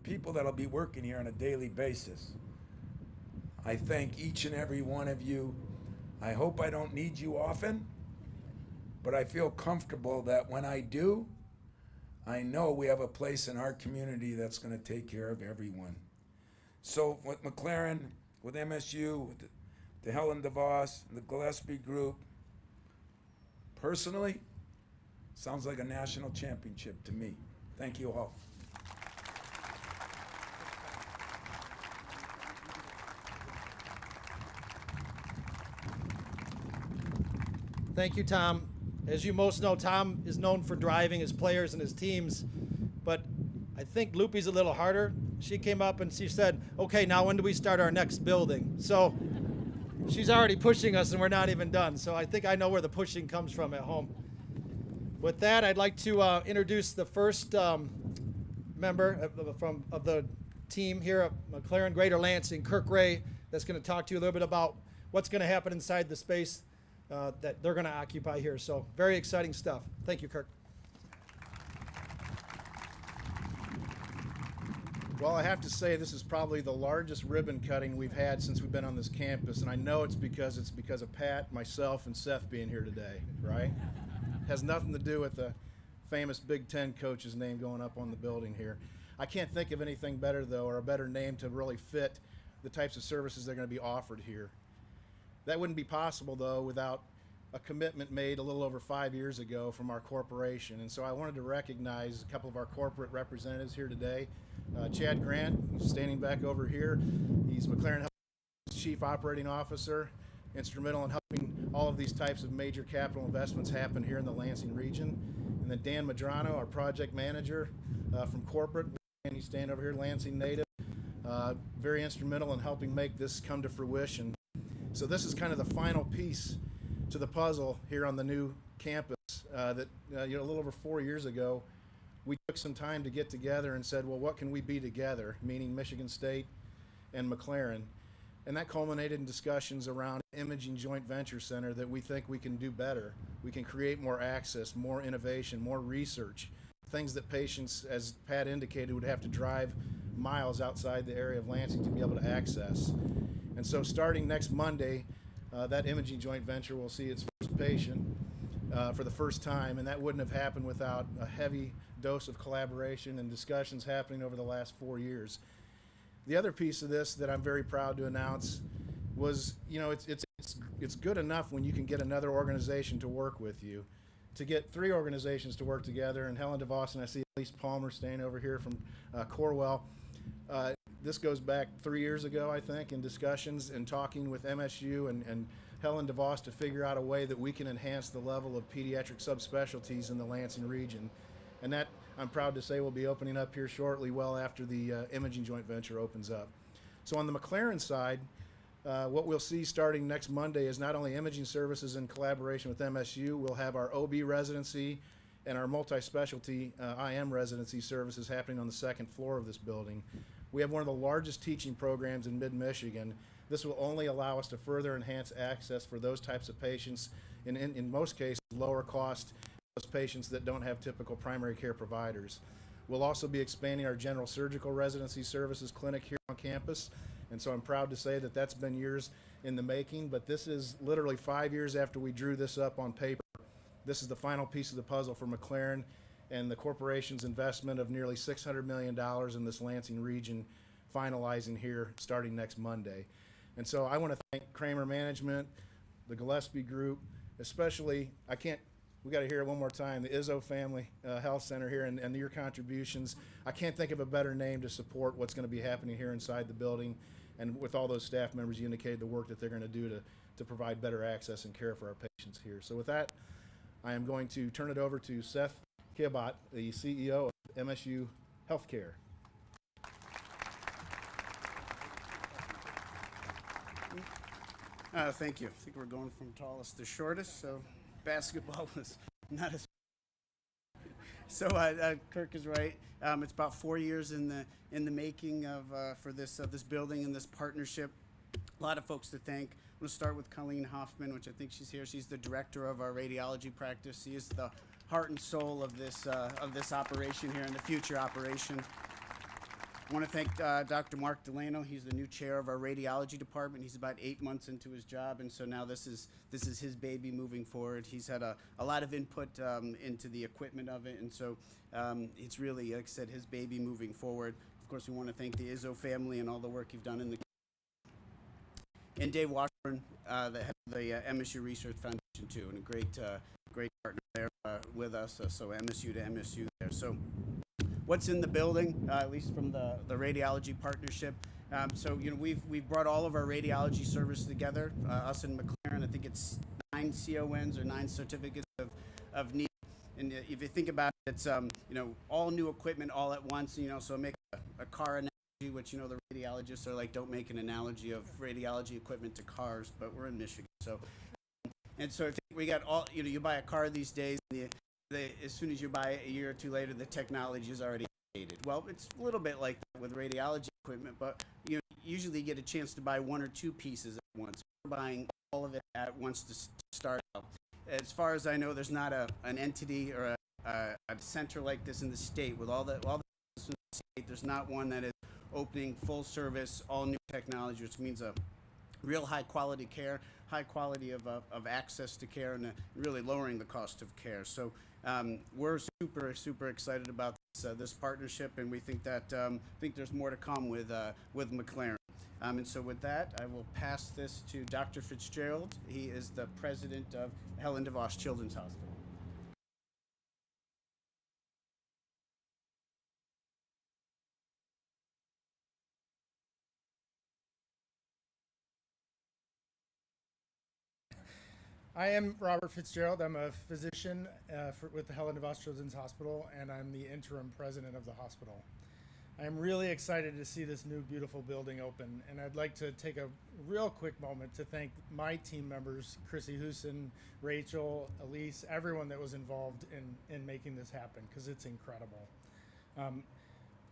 people that'll be working here on a daily basis. I thank each and every one of you. I hope I don't need you often, but I feel comfortable that when I do, I know we have a place in our community that's going to take care of everyone. So with McLaren, with MSU, with the Helen DeVos, the Gillespie Group, personally, sounds like a national championship to me. Thank you all. Thank you, Tom. As you most know, Tom is known for driving his players and his teams, but I think Loopy's a little harder. She came up and she said, okay, now when do we start our next building? So she's already pushing us and we're not even done. So I think I know where the pushing comes from at home. With that, I'd like to introduce the first member of the team here at McLaren Greater Lansing, Kirk Ray, that's going to talk to you a little bit about what's going to happen inside the space that they're going to occupy here. So very exciting stuff. Thank you, Kirk. Well, I have to say this is probably the largest ribbon cutting we've had since we've been on this campus, and I know it's because of Pat, myself, and Seth being here today, right? Has nothing to do with the famous Big Ten coach's name going up on the building here. I can't think of anything better, though, or a better name to really fit the types of services that are going to be offered here. That wouldn't be possible, though, without a commitment made a little over 5 years ago from our corporation. And so I wanted to recognize a couple of our corporate representatives here today. Chad Grant, who's standing back over here. He's McLaren Health's Chief Operating Officer, instrumental in helping all of these types of major capital investments happen here in the Lansing region. And then Dan Madrano, our project manager from corporate. And he's standing over here, Lansing native. Very instrumental in helping make this come to fruition. So this is kind of the final piece to the puzzle here on the new campus that a little over 4 years ago, we took some time to get together and said, well, what can we be together, meaning Michigan State and McLaren. And that culminated in discussions around Imaging Joint Venture Center that we think we can do better. We can create more access, more innovation, more research, things that patients, as Pat indicated, would have to drive miles outside the area of Lansing to be able to access. And so starting next Monday, that imaging joint venture will see its first patient for the first time, and that wouldn't have happened without a heavy dose of collaboration and discussions happening over the last 4 years. The other piece of this that I'm very proud to announce was, it's good enough when you can get another organization to work with you. To get 3 organizations to work together, and Helen DeVos and I see Elise Palmer staying over here from Corwell. This goes back 3 years ago, I think, in discussions and talking with MSU and Helen DeVos to figure out a way that we can enhance the level of pediatric subspecialties in the Lansing region. And that, I'm proud to say, will be opening up here shortly, well after the imaging joint venture opens up. So on the McLaren side, what we'll see starting next Monday is not only imaging services in collaboration with MSU, we'll have our OB residency and our multi-specialty IM residency services happening on the second floor of this building. We have one of the largest teaching programs in mid-Michigan. This will only allow us to further enhance access for those types of patients, in most cases, lower cost, those patients that don't have typical primary care providers. We'll also be expanding our general surgical residency services clinic here on campus, and so I'm proud to say that that's been years in the making, but this is literally 5 years after we drew this up on paper. This is the final piece of the puzzle for McLaren and the corporation's investment of nearly $600 million in this Lansing region finalizing here starting next Monday. And so I want to thank Kramer Management, the Gillespie Group, especially, we got to hear it one more time, the Izzo Family Health Center here and your contributions. I can't think of a better name to support what's going to be happening here inside the building, and with all those staff members, you indicated the work that they're going to do to provide better access and care for our patients here. So with that, I am going to turn it over to Seth Kibot, the CEO of MSU Healthcare. Thank you. I think we're going from tallest to shortest, so basketball was not as. So Kirk is right. It's about 4 years in the making of for this building and this partnership. A lot of folks to thank. I'm going to start with Colleen Hoffman, which I think she's here. She's the director of our radiology practice. She is the heart and soul of this operation here and the future operation. want to thank Dr. Mark Delano. He's the new chair of our radiology department. He's about 8 months into his job, and so now this is his baby moving forward. He's had a lot of input into the equipment of it, and so it's really, like I said, his baby moving forward. Of course, we want to thank the Izzo family and all the work you've done in the and Dave Washburn, the head of the MSU Research Foundation too, and a great partner there with us. So MSU to MSU there. So what's in the building, at least from the radiology partnership. So we've brought all of our radiology service together. Us and McLaren, I think it's 9 CONs or 9 certificates of need. And if you think about it, it's all new equipment all at once. So make a car analogy, which the radiologists are like, don't make an analogy of radiology equipment to cars, but we're in Michigan, so. And so if we got all, you buy a car these days, and as soon as you buy it a year or two later, the technology is already updated. Well, it's a little bit like that with radiology equipment, but you usually get a chance to buy 1 or 2 pieces at once. We're buying all of it at once to start out. As far as I know, there's not an entity or a center like this in the state with all the state. There's not one that is opening full service, all new technology, which means a real high quality care, high quality of access to care, and really lowering the cost of care. So we're super excited about this partnership, and we think that there's more to come with McLaren. And so with that, I will pass this to Dr. Fitzgerald. He is the president of Helen DeVos Children's Hospital. I am Robert Fitzgerald. I'm a physician with the Helen DeVos Children's Hospital, and I'm the interim president of the hospital. I'm really excited to see this new beautiful building open, and I'd like to take a real quick moment to thank my team members, Chrissy Huson, Rachel, Elise, everyone that was involved in making this happen, because it's incredible.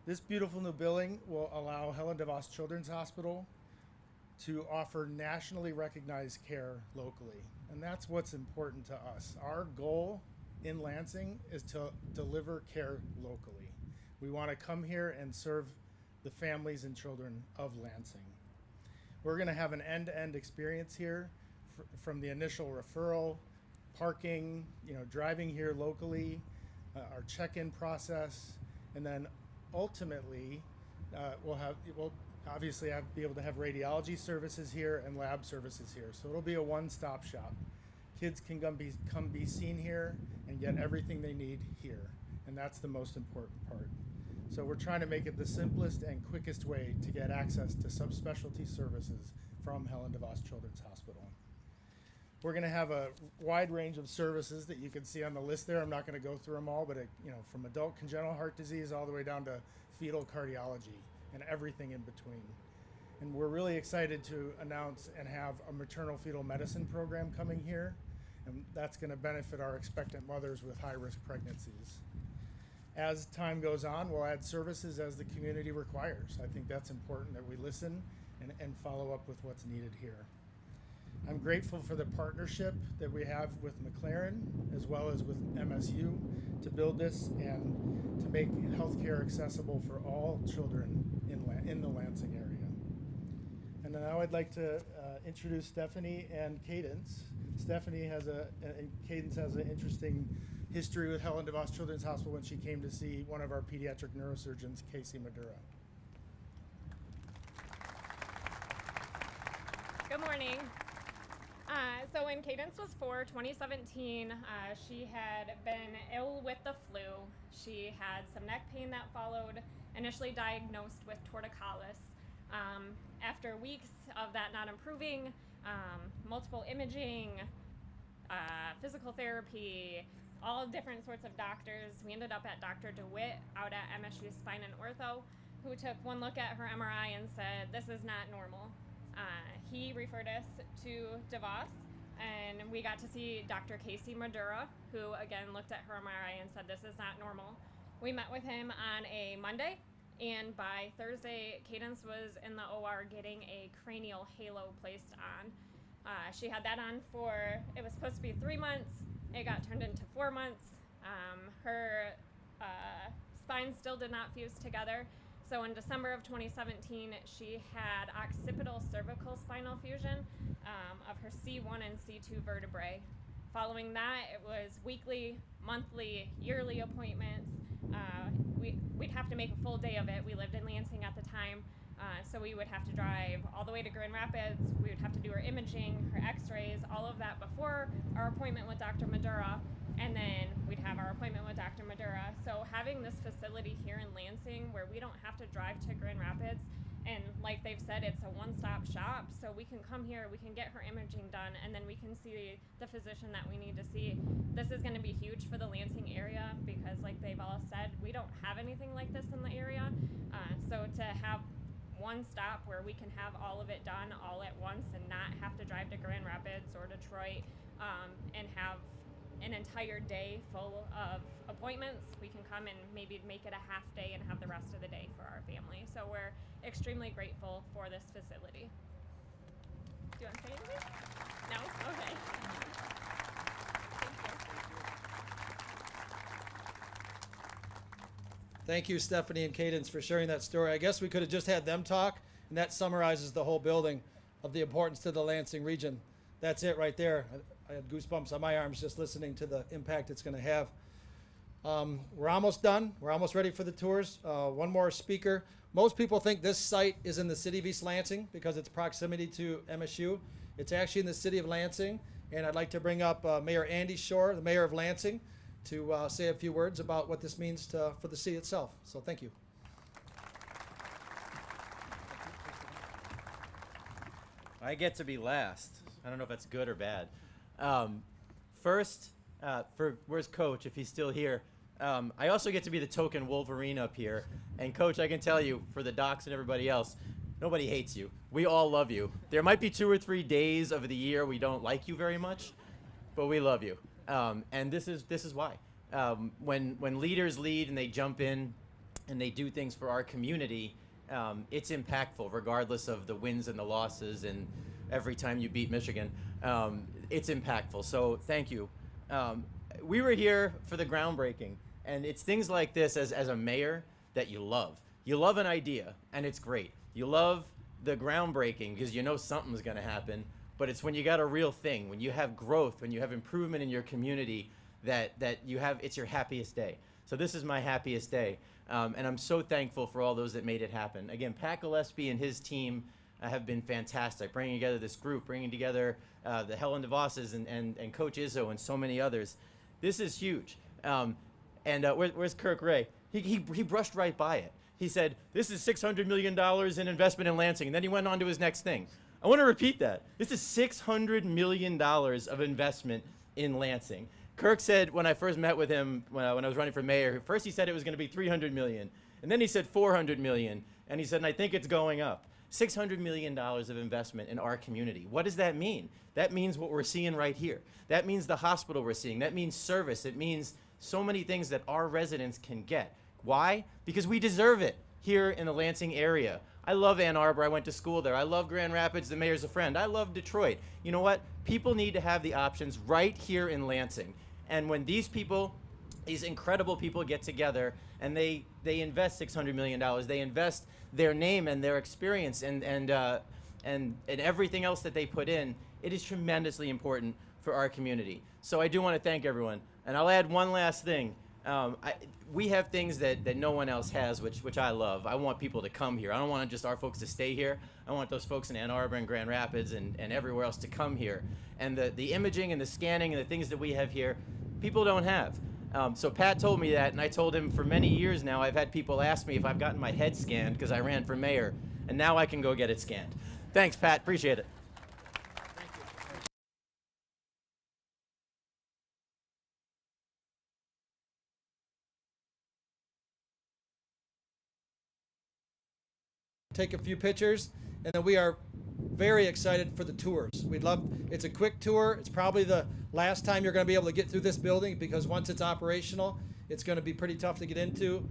This beautiful new building will allow Helen DeVos Children's Hospital to offer nationally recognized care locally. And that's what's important to us. Our goal in Lansing is to deliver care locally. We want to come here and serve the families and children of Lansing. We're going to have an end-to-end experience here from the initial referral, parking, driving here locally, our check-in process, and then ultimately we'll obviously be able to have radiology services here and lab services here. So it'll be a one-stop shop. Kids can come be seen here and get everything they need here. And that's the most important part. So we're trying to make it the simplest and quickest way to get access to subspecialty services from Helen DeVos Children's Hospital. We're going to have a wide range of services that you can see on the list there. I'm not going to go through them all, but from adult congenital heart disease all the way down to fetal cardiology and everything in between. And we're really excited to announce and have a maternal fetal medicine program coming here, and that's going to benefit our expectant mothers with high-risk pregnancies. As time goes on, we'll add services as the community requires. I think that's important that we listen and follow up with what's needed here. I'm grateful for the partnership that we have with McLaren as well as with MSU to build this and to make healthcare accessible for all children in the Lansing area. And now I'd like to introduce Stephanie and Cadence. Cadence has an interesting history with Helen DeVos Children's Hospital when she came to see one of our pediatric neurosurgeons, Casey Madura. Good morning. So when Cadence was 4, 2017, she had been ill with the flu. She had some neck pain that followed, initially diagnosed with torticollis. After weeks of that not improving, multiple imaging, physical therapy, all different sorts of doctors, we ended up at Dr. DeWitt out at MSU Spine and Ortho, who took one look at her MRI and said, this is not normal. He referred us to DeVos, and we got to see Dr. Casey Madura, who again looked at her MRI and said this is not normal. We met with him on a Monday, and by Thursday, Cadence was in the OR getting a cranial halo placed on. She had that on it was supposed to be 3 months. It got turned into 4 months. Her spine still did not fuse together. So in December of 2017, she had occipital cervical spinal fusion of her C1 and C2 vertebrae. Following that, it was weekly, monthly, yearly appointments. We'd have to make a full day of it. We lived in Lansing at the time, so we would have to drive all the way to Grand Rapids. We would have to do her imaging, her x-rays, all of that before our appointment with Dr. Madura, and then we'd have our appointment with Dr. Madura. So having this facility here in Lansing where we don't have to drive to Grand Rapids, and like they've said, it's a one-stop shop, so we can come here, we can get her imaging done, and then we can see the physician that we need to see. This is going to be huge for the Lansing area because, like they've all said, we don't have anything like this in the area. So to have one stop where we can have all of it done all at once and not have to drive to Grand Rapids or Detroit and have an entire day full of appointments, we can come and maybe make it a half day and have the rest of the day for our family. So we're extremely grateful for this facility. Do you want to say anything? No? Okay. Thank you, Stephanie and Cadence, for sharing that story. I guess we could have just had them talk, and that summarizes the whole building of the importance to the Lansing region. That's it right there. I had goosebumps on my arms just listening to the impact it's going to have. We're almost done. We're almost ready for the tours. One more speaker. Most people think this site is in the city of East Lansing because it's proximity to MSU. It's actually in the city of Lansing, and I'd like to bring up Mayor Andy Shore, the mayor of Lansing, to say a few words about what this means for the city itself. So thank you. I get to be last. I don't know if that's good or bad. First, where's Coach, if he's still here? I also get to be the token Wolverine up here. And Coach, I can tell you, for the docs and everybody else, nobody hates you. We all love you. There might be 2 or 3 days of the year we don't like you very much, but we love you. And this is why. When leaders lead and they jump in and they do things for our community, it's impactful regardless of the wins and the losses and every time you beat Michigan. It's impactful, so thank you. We were here for the groundbreaking, and it's things like this as a mayor that you love. You love an idea, and it's great. You love the groundbreaking because you know something's going to happen, but it's when you got a real thing, when you have growth, when you have improvement in your community that you have, it's your happiest day. So this is my happiest day, and I'm so thankful for all those that made it happen. Again, Pat Gillespie and his team have been fantastic, bringing together this group, bringing together the Helen DeVosses and Coach Izzo and so many others. This is huge. Where's Kirk Ray? He brushed right by it. He said, this is $600 million in investment in Lansing, and then he went on to his next thing. I want to repeat that. This is $600 million of investment in Lansing. Kirk said when I first met with him, when I was running for mayor, first he said it was going to be $300 million, and then he said $400 million, and he said, and I think it's going up. $600 million of investment in our community. What does that mean? That means what we're seeing right here. That means the hospital we're seeing. That means service. It means so many things that our residents can get. Why? Because we deserve it here in the Lansing area. I love Ann Arbor. I went to school there. I love Grand Rapids. The mayor's a friend. I love Detroit. You know what? People need to have the options right here in Lansing. And when these people, these incredible people get together and they invest $600 million, they invest their name and their experience and everything else that they put in, it is tremendously important for our community. So I do want to thank everyone. And I'll add one last thing. We have things that no one else has, which I love. I want people to come here. I don't want just our folks to stay here. I want those folks in Ann Arbor and Grand Rapids and everywhere else to come here. And the imaging and the scanning and the things that we have here, people don't have. So Pat told me that, and I told him for many years now I've had people ask me if I've gotten my head scanned because I ran for mayor, and now I can go get it scanned. Thanks, Pat. Appreciate it. Take a few pictures, and then we are very excited for the tours. It's a quick tour. It's probably the last time you're going to be able to get through this building because once it's operational, it's going to be pretty tough to get into.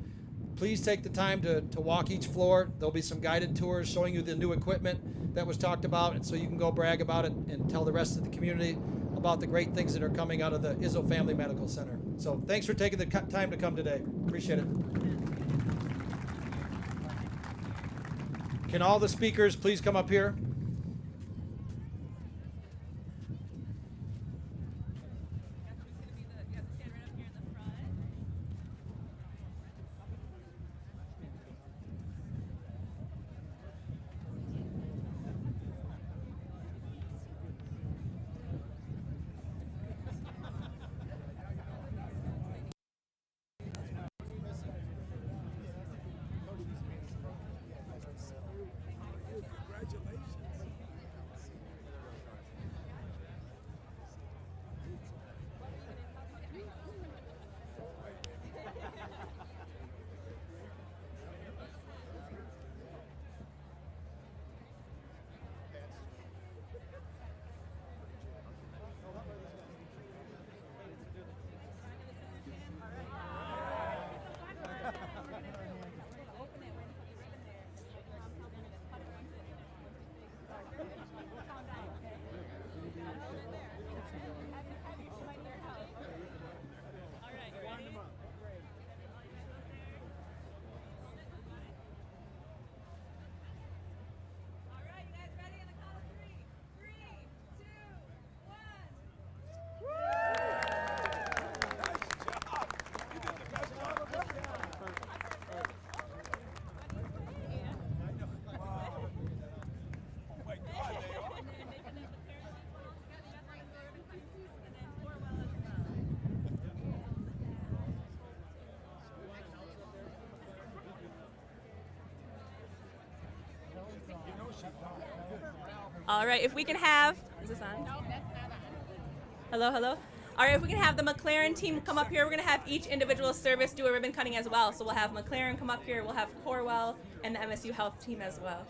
Please take the time to walk each floor. There'll be some guided tours showing you the new equipment that was talked about, and so you can go brag about it and tell the rest of the community about the great things that are coming out of the Izzo Family Medical Center. So thanks for taking the time to come today. Appreciate it. Can all the speakers please come up here? All right, if we can have, is this on? Hello, hello. All right, if we can have the McLaren team come up here, we're gonna have each individual service do a ribbon cutting as well. So we'll have McLaren come up here, we'll have Corwell and the MSU Health team as well.